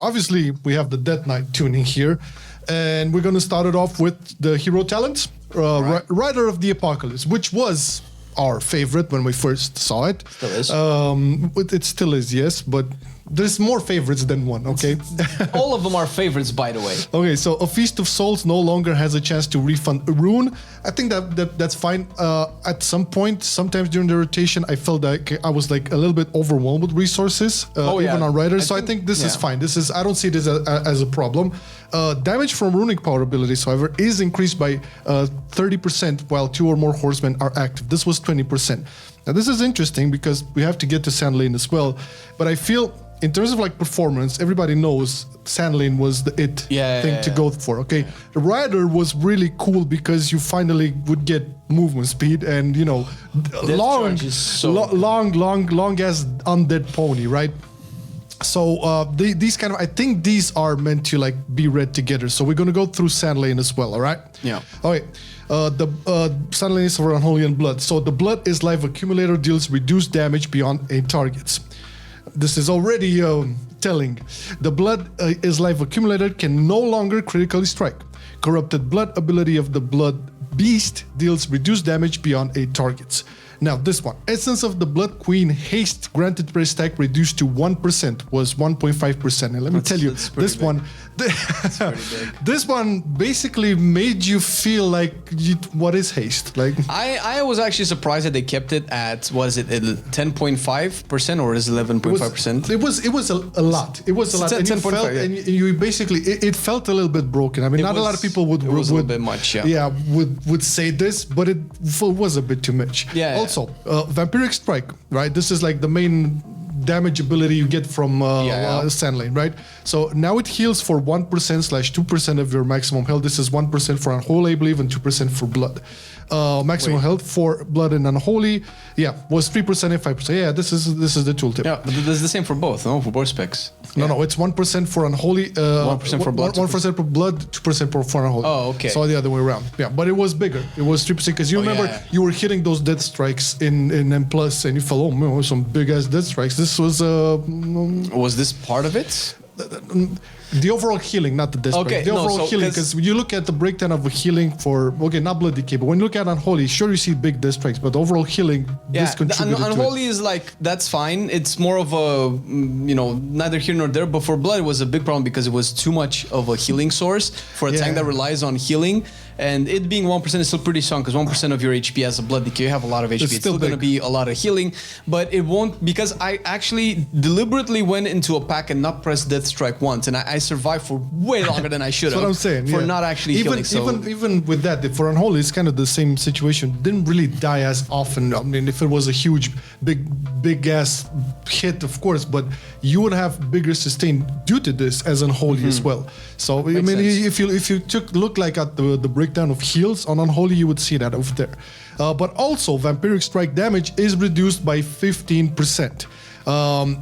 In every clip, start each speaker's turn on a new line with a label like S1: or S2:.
S1: obviously we have the Death Knight tuning here, and we're going to start it off with the hero talent, Rider of the Apocalypse, which was our favorite when we first saw it.
S2: Still is.
S1: It still is, yes, but there's more favorites than one, okay?
S2: All of them are favorites, by the way.
S1: Okay, so a Feast of Souls no longer has a chance to refund a rune. I think that's fine. At some point, sometimes during the rotation, I felt like I was like a little bit overwhelmed with resources, even on Riders. So I think this is fine. I don't see this as a problem. Damage from runic power abilities, however, is increased by 30% while 2 or more horsemen are active. This was 20%. Now this is interesting because we have to get to Sand Lane as well, but I feel in terms of like performance, everybody knows Sand Lane was the thing to go for. Okay, the Rider was really cool because you finally would get movement speed and long ass undead pony, right? So these kind of, I think these are meant to like be read together. So we're gonna go through Sand Lane as well. All right.
S2: Yeah.
S1: Okay. The Sand Lane is for Unholy and Blood. So the Blood is life accumulator, deals reduced damage beyond 8 targets. This is already telling. The Blood is life accumulator, can no longer critically strike. Corrupted Blood ability of the Blood Beast deals reduced damage beyond 8 targets. Now this one, Essence of the Blood Queen, haste granted per stack reduced to 1%, was 1.5%. And let me tell you, this one, this one basically made you feel like, what is haste? Like
S2: I was actually surprised that they kept it at, what is it, 10.5% or is it 11.5%?
S1: It was a lot. It was a lot.
S2: 10.5,
S1: and you basically, it felt a little bit broken. I mean, a lot of people would
S2: a little bit much,
S1: would say this, but it was a bit too much.
S2: Yeah.
S1: Also, Vampiric Strike, right? This is like the main damage ability you get from Sand Lane, right? So now it heals for 1%/2% of your maximum health. This is 1% for Unholy, I believe, and 2% for Blood. Maximum health for Blood and Unholy, was 3% and 5%. Yeah, this is the tooltip.
S2: Yeah, but it's the same for both, no? For both specs.
S1: No, it's 1% for Unholy.
S2: 1% for Blood.
S1: 1% for Blood, 2% for Unholy.
S2: Oh, okay.
S1: So the other way around. Yeah, but it was bigger. It was 3% because you remember you were hitting those death strikes in M+, and you felt, some big ass death strikes. This was
S2: Was this part of it?
S1: The overall healing, not the death strike. The overall healing, because you look at the breakdown of a healing for, not Blood DK, but when you look at Unholy, sure you see big death strikes, but the overall healing, this contributed to
S2: Unholy
S1: it.
S2: is like, that's fine. It's more of a, neither here nor there, but for Blood it was a big problem because it was too much of a healing source for a tank that relies on healing. And it being 1% is still pretty strong because 1% of your HP as a Blood DK, you have a lot of HP. It's still going to be a lot of healing, but it won't, because I actually deliberately went into a pack and not pressed Death Strike once, and I survived for way longer than I should have.
S1: That's what I'm saying.
S2: For not actually healing.
S1: Even with that, for Unholy, it's kind of the same situation. Didn't really die as often. I mean, if it was a huge, big ass hit, of course, but you would have bigger sustain due to this as Unholy as well. So I mean, if you look like at the breakdown of heals on Unholy, you would see that over there. But also, Vampiric Strike damage is reduced by 15%.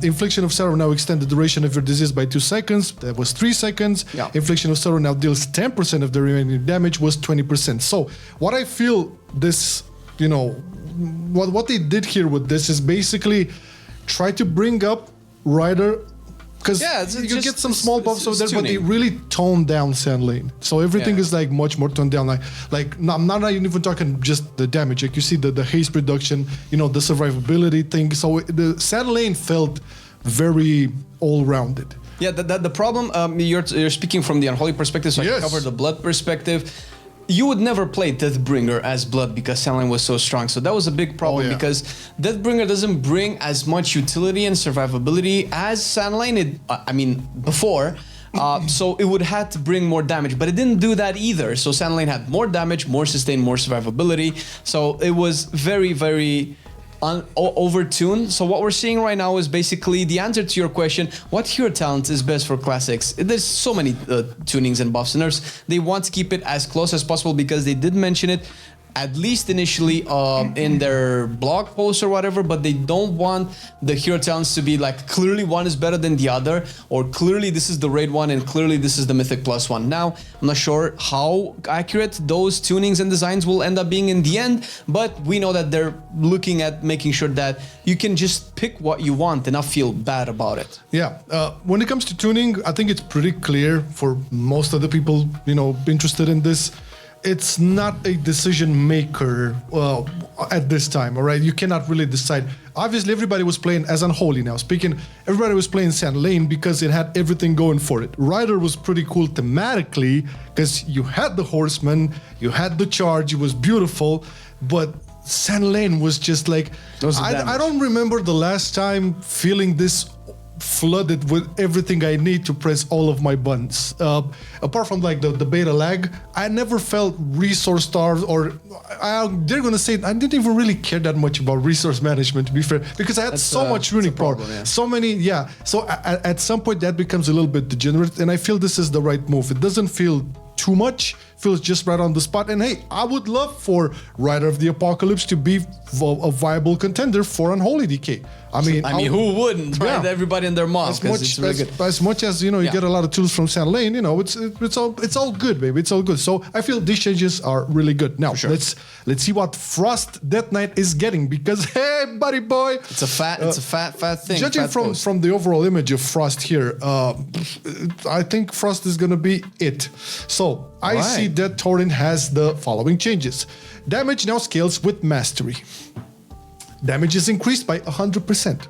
S1: Infliction of Sorrow now extends the duration of your disease by 2 seconds. That was 3 seconds. Yeah. Infliction of Sorrow now deals 10% of the remaining damage, was 20%. So what I feel this, what they did here with this is basically try to bring up Rider, because you get some small buffs over there, but they really toned down Sand Lane. So everything is like much more toned down. I'm not even talking just the damage. Like you see the haste reduction, the survivability thing. So the Sand Lane felt very all-rounded.
S2: Yeah, the problem, you're speaking from the Unholy perspective, so I can cover the Blood perspective. You would never play Deathbringer as Blood because Sand Lane was so strong. So that was a big problem because Deathbringer doesn't bring as much utility and survivability as Sand Lane, before. So it would have to bring more damage, but it didn't do that either. So Sand Lane had more damage, more sustain, more survivability. So it was very, very overtuned. So what we're seeing right now is basically the answer to your question, what hero talent is best for Class X? There's so many tunings and buffs and nerfs. They want to keep it as close as possible because they did mention it. at least initially in their blog post or whatever, but they don't want the hero talents to be like clearly one is better than the other, or clearly this is the raid one and clearly this is the mythic plus one. Now, I'm not sure how accurate those tunings and designs will end up being in the end, but we know that they're looking at making sure that you can just pick what you want and not feel bad about it.
S1: Yeah, when it comes to tuning, I think it's pretty clear for most of the people, interested in this. It's not a decision maker at this time, all right? You cannot really decide. Obviously, everybody was playing as Unholy now. Everybody was playing Sand Lane because it had everything going for it. Rider was pretty cool thematically because you had the Horseman, you had the charge, it was beautiful, but Sand Lane was just like... I don't remember the last time feeling this flooded with everything I need to press all of my buttons. Apart from like the beta lag, I never felt resource starved, or they're gonna say I didn't even really care that much about resource management, to be fair, because I had so much runic power, so many, so at some point that becomes a little bit degenerate, and I feel this is the right move. It doesn't feel too much, feels just right on the spot. And hey, I would love for Rider of the Apocalypse to be a viable contender for Unholy DK. I mean,
S2: who wouldn't? Right? Everybody in their mom.
S1: As much as you get a lot of tools from Sand Lane, it's all good, baby. It's all good. So I feel these changes are really good. Now let's see what Frost Death Knight is getting, because hey, buddy boy,
S2: it's a fat thing.
S1: Judging from the overall image of Frost here, I think Frost is gonna be it. So I see that Tauren has the following changes. Damage now scales with mastery. Damage is increased by 100%.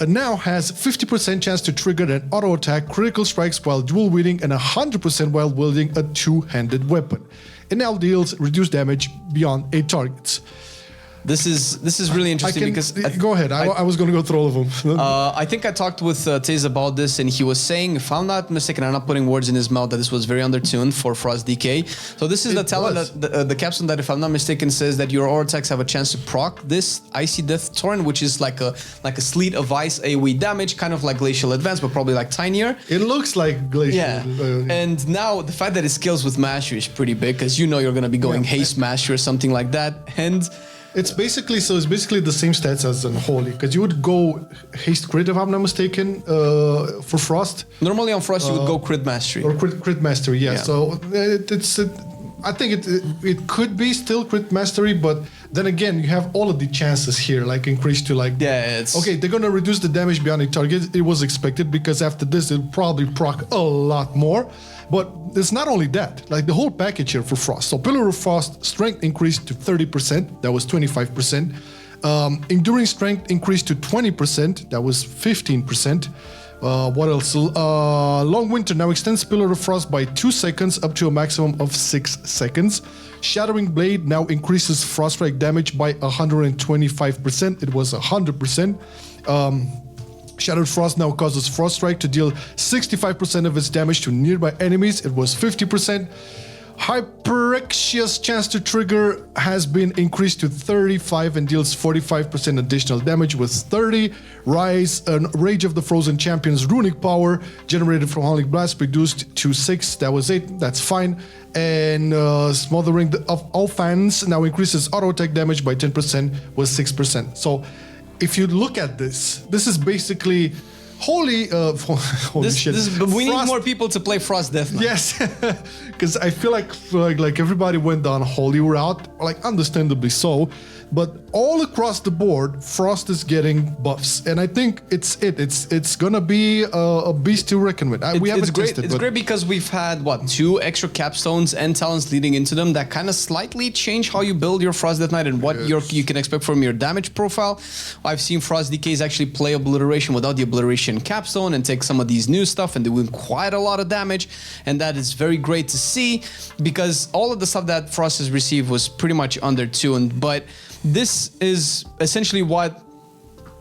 S1: It now has 50% chance to trigger an auto attack, critical strikes while dual wielding, and 100% while wielding a two-handed weapon. It now deals reduced damage beyond 8 targets.
S2: This is really interesting because...
S1: Go ahead. I was going to go through all of them.
S2: I think I talked with Taze about this, and he was saying, if I'm not mistaken, I'm not putting words in his mouth, that this was very undertuned for Frost DK. So this is the talent, the capstone that, if I'm not mistaken, says that your auto attacks have a chance to proc this Icy Death Torrent, which is like a sleet of ice AoE damage, kind of like Glacial Advance, but probably like tinier.
S1: It looks like Glacial.
S2: Yeah. And now the fact that it scales with Mastery is pretty big, because you're going to be going Haste Mastery or something like that. And...
S1: It's basically the same stats as Unholy, because you would go Haste Crit, if I'm not mistaken, for Frost.
S2: Normally on Frost you would go Crit Mastery.
S1: Or Crit Mastery, yeah. So I think it could be still Crit Mastery, but then again you have all of the chances here, like increased to like... Okay, they're gonna reduce the damage beyond a target. It was expected, because after this it'll probably proc a lot more. But it's not only that, like the whole package here for Frost. So Pillar of Frost strength increased to 30%, that was 25%. Enduring strength increased to 20%, that was 15%. What else? Long Winter now extends Pillar of Frost by 2 seconds up to a maximum of 6 seconds. Shattering Blade now increases Frost Strike damage by 125%, it was 100%. Shattered Frost now causes Frost Strike to deal 65% of its damage to nearby enemies. It was 50%. Hyperexia's chance to trigger has been increased to 35 and deals 45% additional damage with 30. Rise and Rage of the Frozen Champion's runic power generated from Howling Blast reduced to 6. That was 8. That's fine. And Smothering of all fans now increases auto attack damage by 10% with 6%. So if you look at this is basically holy shit.
S2: We need more people to play Frost Death Knight.
S1: Yes, because I feel like everybody went down holy route, like understandably so. But all across the board, Frost is getting buffs, and I think it's gonna be a beast to reckon with.
S2: It's great because we've had 2 extra capstones and talents leading into them that kind of slightly change how you build your Frost Death Knight and what you can expect from your damage profile. I've seen Frost DKs actually play Obliteration without the Obliteration capstone and take some of these new stuff, and they win quite a lot of damage, and that is very great to see, because all of the stuff that Frost has received was pretty much undertuned. But this is essentially what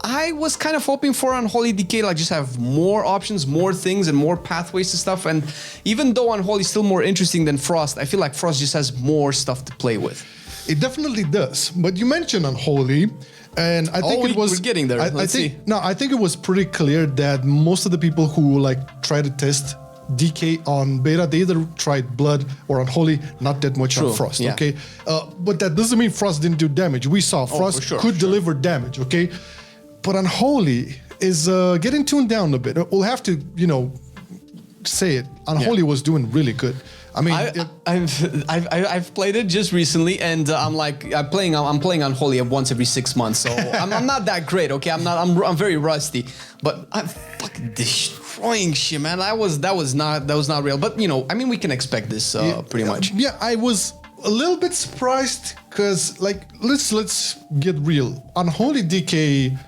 S2: I was kind of hoping for on Unholy DK, like just have more options, more things, and more pathways to stuff. And even though Unholy is still more interesting than Frost, I feel like Frost just has more stuff to play with.
S1: It definitely does. But you mentioned Unholy, and I think
S2: we're getting there.
S1: I think it was pretty clear that most of the people who like try to test DK on beta. They either tried Blood or Unholy, not that much on Frost,
S2: yeah.
S1: okay? But that doesn't mean Frost didn't do damage. We saw Frost could deliver damage, okay? But Unholy is getting tuned down a bit. We'll have to, say it. Unholy was doing really good. I mean,
S2: I've played it just recently, and I'm playing Unholy once every 6 months, so I'm not that great. Okay, I'm very rusty, but I'm fucking destroying shit, man. That was not real. But I mean, we can expect this pretty much.
S1: Yeah, I was a little bit surprised because, like, let's get real. Unholy DK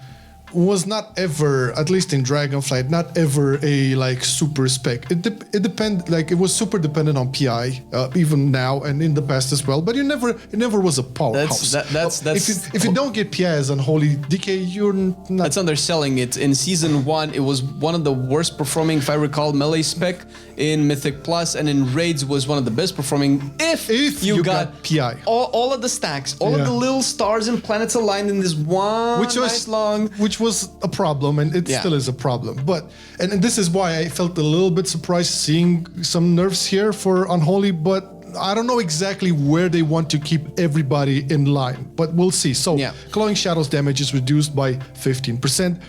S1: was not ever, at least in Dragonflight, not ever a super spec. It depend, it was super dependent on PI, even now and in the past as well. But it never was a powerhouse. If you don't get PI as Unholy DK, you're not.
S2: That's underselling it. In season 1, it was one of the worst performing, if I recall, melee spec in Mythic Plus, and in raids was one of the best performing. If you got
S1: PI,
S2: all of the stacks, all of the little stars and planets aligned in this one which
S1: was a problem, and it still is a problem. But and this is why I felt a little bit surprised seeing some nerfs here for Unholy, but I don't know exactly where they want to keep everybody in line, but we'll see. So, Clawing Shadows damage is reduced by 15%.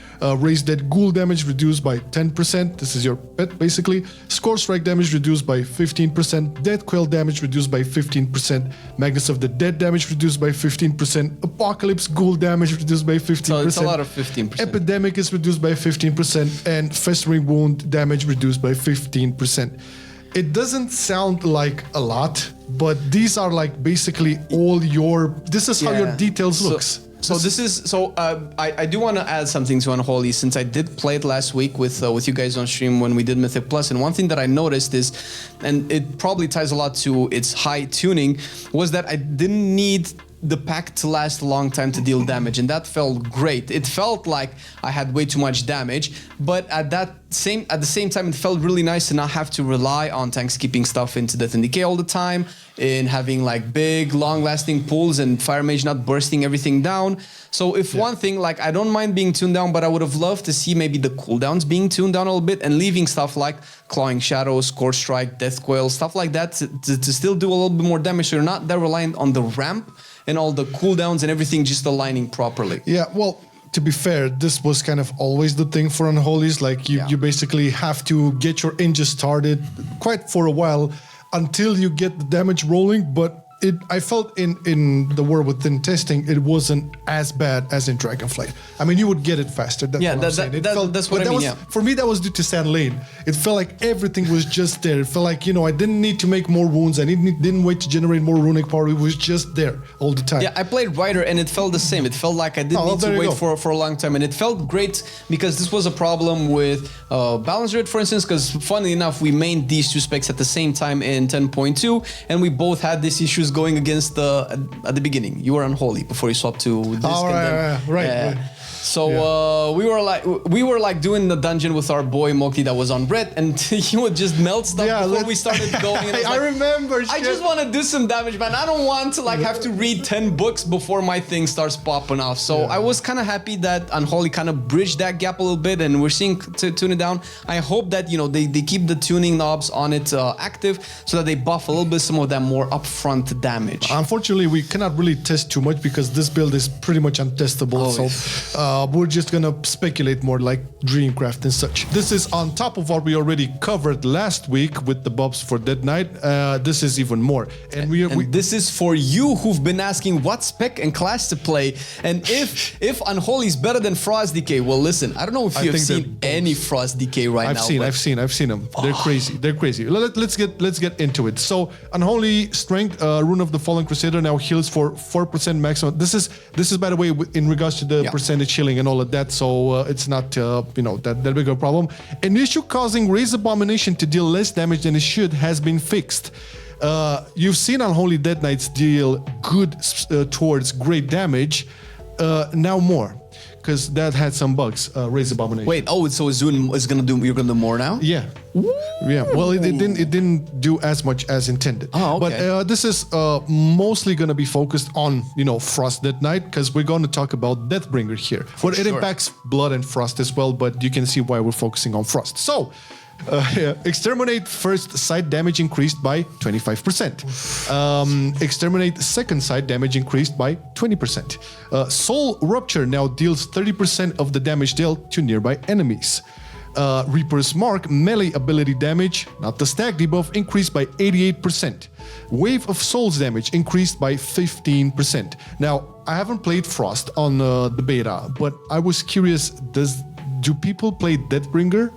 S1: Raised Dead Ghoul damage reduced by 10%. This is your pet, basically. Score Strike damage reduced by 15%. Death Quail damage reduced by 15%. Magnus of the Dead damage reduced by 15%. Apocalypse Ghoul damage reduced by 15%.
S2: So it's a lot of 15%.
S1: Epidemic is reduced by 15%. And Festering Wound damage reduced by 15%. It doesn't sound like a lot, but these are basically all this is how your details looks.
S2: I do want to add something to Unholy, since I did play it last week with you guys on stream when we did Mythic Plus, and one thing that I noticed is, and it probably ties a lot to its high tuning, was that I didn't need the pack to last a long time to deal damage, and that felt great. It felt like I had way too much damage, but at the same time, it felt really nice to not have to rely on tanks keeping stuff into Death and Decay all the time, in having big, long-lasting pulls, and Fire Mage not bursting everything down. So if one thing, I don't mind being tuned down, but I would have loved to see maybe the cooldowns being tuned down a little bit, and leaving stuff like Clawing Shadows, Score Strike, Death Quail, stuff like that to still do a little bit more damage, so you're not that reliant on the ramp and all the cooldowns and everything just aligning properly.
S1: Yeah, well, to be fair, this was kind of always the thing for Unholies. You basically have to get your engine started quite for a while until you get the damage rolling, but I felt in the War Within testing, it wasn't as bad as in Dragonflight. I mean, you would get it faster. That's what I'm saying.
S2: That's what I mean,
S1: For me, that was due to Sand Lane. It felt like everything was just there. It felt like, I didn't need to make more wounds. I didn't wait to generate more runic power. It was just there all the time.
S2: Yeah, I played Rider, and it felt the same. It felt like I didn't need to wait for a long time. And it felt great because this was a problem with balance rate, for instance, because funnily enough, we mained these two specs at the same time in 10.2, and we both had these issues going against at the beginning. You were Unholy before you swapped to this.
S1: Right.
S2: So we were doing the dungeon with our boy Mokti that was on red, and he would just melt stuff before we started going. And
S1: I remember.
S2: I just want to do some damage, man. I don't want to have to read 10 books before my thing starts popping off. So I was kind of happy that Unholy kind of bridged that gap a little bit, and we're seeing to tune it down. I hope that they keep the tuning knobs on it active, so that they buff a little bit some of that more upfront damage.
S1: Unfortunately, we cannot really test too much because this build is pretty much untestable. We're just gonna speculate more like Dreamcraft and such. This is on top of what we already covered last week with the buffs for Dead Knight. This is even more. And
S2: this is for you who've been asking what spec and class to play, and if Unholy is better than Frost DK. Well, listen, I don't know if you've seen any Frost DK right now.
S1: I've seen them. They're crazy. Let's get into it. So Unholy Strength, Rune of the Fallen Crusader now heals for 4% maximum. This is by the way in regards to the percentage healing and all of that. So it's not that big of a problem. An issue causing Raise Abomination to deal less damage than it should has been fixed. You've seen Unholy Dead Knights deal good towards great damage. Now more, because that had some bugs. Raise Abomination.
S2: Wait, so you're gonna do more now?
S1: Yeah. Yeah. Well, it didn't do as much as intended.
S2: Oh, okay.
S1: But this is mostly gonna be focused on Frost Dead Knight, because we're gonna talk about Deathbringer here. It impacts Blood and Frost as well, but you can see why we're focusing on Frost. So Exterminate first side damage increased by 25%. Exterminate second side damage increased by 20%. Soul Rupture now deals 30% of the damage dealt to nearby enemies. Reaper's Mark melee ability damage, not the stack debuff, increased by 88%. Wave of Souls damage increased by 15%. Now, I haven't played Frost on the beta, but I was curious, do people play Deathbringer?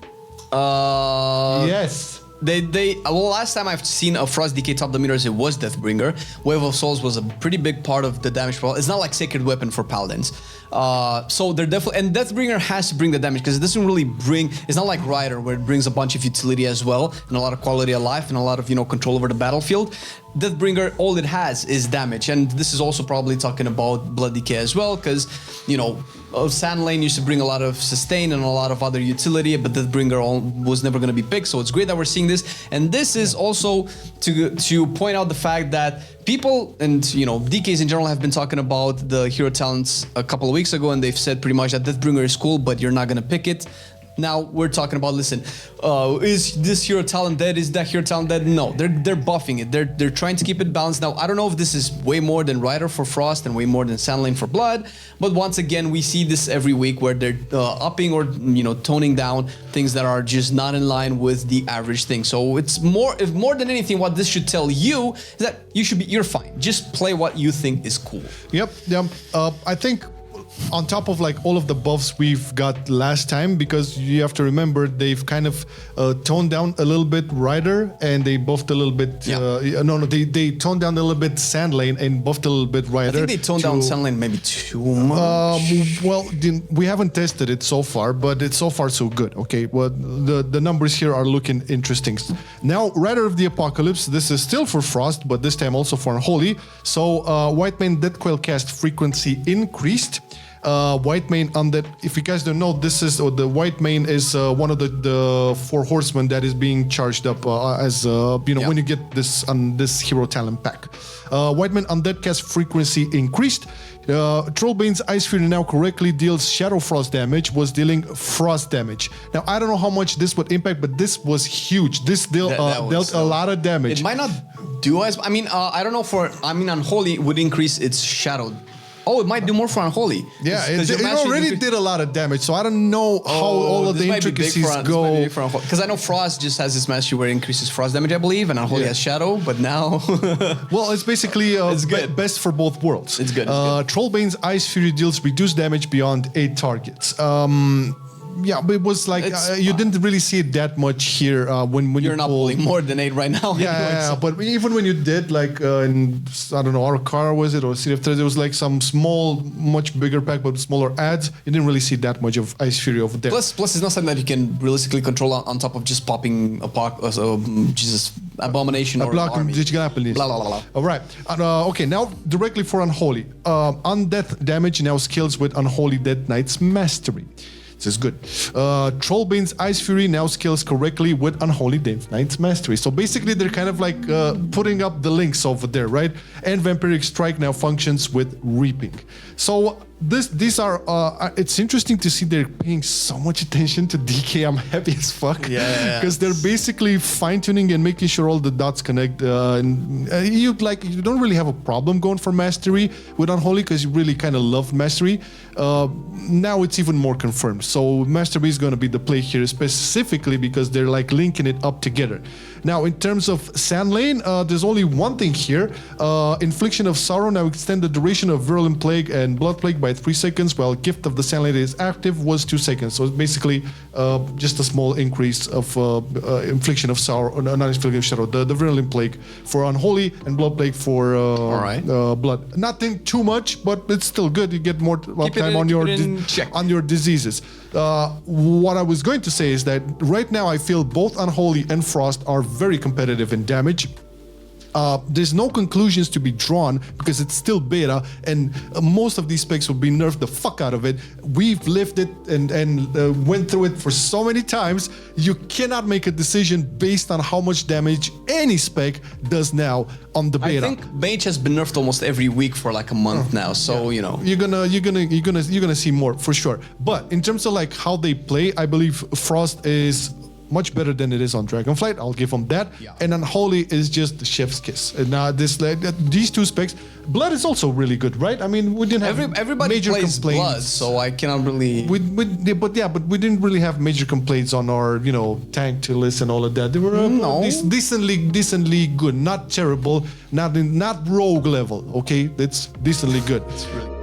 S1: Yes.
S2: Well, last time I've seen a Frost DK top the meters, it was Deathbringer. Wave of Souls was a pretty big part of the damage profile. It's not like Sacred Weapon for Paladins. So they're definitely, and Deathbringer has to bring the damage because it doesn't really bring, it's not like Rider where it brings a bunch of utility as well and a lot of quality of life and a lot of, control over the battlefield. Deathbringer, all it has is damage, and this is also probably talking about Blood DK as well, because Sand Lane used to bring a lot of sustain and a lot of other utility, but Deathbringer was never going to be picked. So it's great that we're seeing this, and this is also to point out the fact that people and DKs in general have been talking about the hero talents a couple of weeks ago, and they've said pretty much that Deathbringer is cool, but you're not going to pick it. Now we're talking about, listen, is this hero talent dead? Is that hero talent dead? No, they're buffing it. They're trying to keep it balanced. Now, I don't know if this is way more than Rider for Frost and way more than Sandlane for Blood, but once again, we see this every week where they're upping or toning down things that are just not in line with the average thing. So it's more than anything, what this should tell you is that you're fine. Just play what you think is cool.
S1: Yep. I think on top of like all of the buffs we've got last time, because you have to remember they've kind of toned down a little bit Rider and they buffed a little bit they toned down a little bit Sandlane and buffed a little bit Rider.
S2: I think they toned down Sandlane maybe too much.
S1: Well, we haven't tested it so far, but it's so far so good. Okay, well the numbers here are looking interesting. Now, Rider of the Apocalypse, this is still for Frost, but this time also for Unholy. So White Mane Deathcoil cast frequency increased. White Mane Undead, if you guys don't know, the White Mane is one of the 4 horsemen that is being charged up when you get this on this hero talent pack. White Mane Undead cast frequency increased. Trollbane's Ice Fury now correctly deals Shadow Frost damage, was dealing Frost damage. Now, I don't know how much this would impact, but this was huge. This dealt a lot of damage.
S2: It might not do as, I don't know Unholy would increase its Shadow. Oh, it might do more for Unholy.
S1: Yeah, it already did a lot of damage, so I don't know how all of the intricacies go.
S2: Because I know Frost just has this mastery where it increases Frost damage, I believe, and Unholy has Shadow, but now...
S1: Well, it's basically best for both worlds.
S2: It's good.
S1: Trollbane's Ice Fury deals reduced damage beyond 8 targets. Yeah, but it was like you didn't really see it that much here when
S2: you're not pulling more than 8 right now.
S1: Yeah, but even when you did, like in I don't know, our car was it or City of Threads, there was like some small, much bigger pack but smaller ads. You didn't really see that much of Ice Fury over there.
S2: Plus, it's not something that you can realistically control on top of just popping Abomination or army. Blah, blah, blah.
S1: All right. Okay, now directly for Unholy. Undeath damage now scales with Unholy Death Knight's Mastery. This is good. Trollbane's Ice Fury now scales correctly with Unholy Death Knight's Mastery. So basically, they're kind of like putting up the links over there, right? And Vampiric Strike now functions with Reaping. So these are it's interesting to see they're paying so much attention to DK. I'm happy as fuck. Because they're basically fine-tuning and making sure all the dots connect. You don't really have a problem going for Mastery with Unholy because you really kind of love Mastery. Now it's even more confirmed. So Mastery is going to be the play here specifically because they're like linking it up together. Now, in terms of Sandlane, there's only one thing here. Infliction of Sorrow now extend the duration of Virulent Plague and Blood Plague by 3 seconds, while Gift of the Sandlane is active was 2 seconds. So it's basically just a small increase of Infliction of Sorrow, not Infliction of Shadow, the Virulent Plague for Unholy and Blood Plague for Blood. Nothing too much, but it's still good. You get more time on your diseases. What I was going to say is that right now I feel both Unholy and Frost are very competitive in damage. There's no conclusions to be drawn because it's still beta and most of these specs will be nerfed the fuck out of it. We've lived it and went through it for so many times. You cannot make a decision based on how much damage any spec does now on the beta.
S2: I think Mage has been nerfed almost every week for like a month now, so you know.
S1: You're gonna see more for sure. But in terms of like how they play, I believe Frost is much better than it is on Dragonflight. I'll give them that.
S2: Yeah.
S1: And Unholy is just the chef's kiss. And now these two specs, Blood is also really good, right? I mean, we didn't have
S2: everybody
S1: major
S2: plays
S1: complaints.
S2: Blood, so I cannot really.
S1: But we didn't really have major complaints on our tank tier list and all of that. They were decently good, not terrible, not rogue level. Okay, that's decently good.
S2: It's really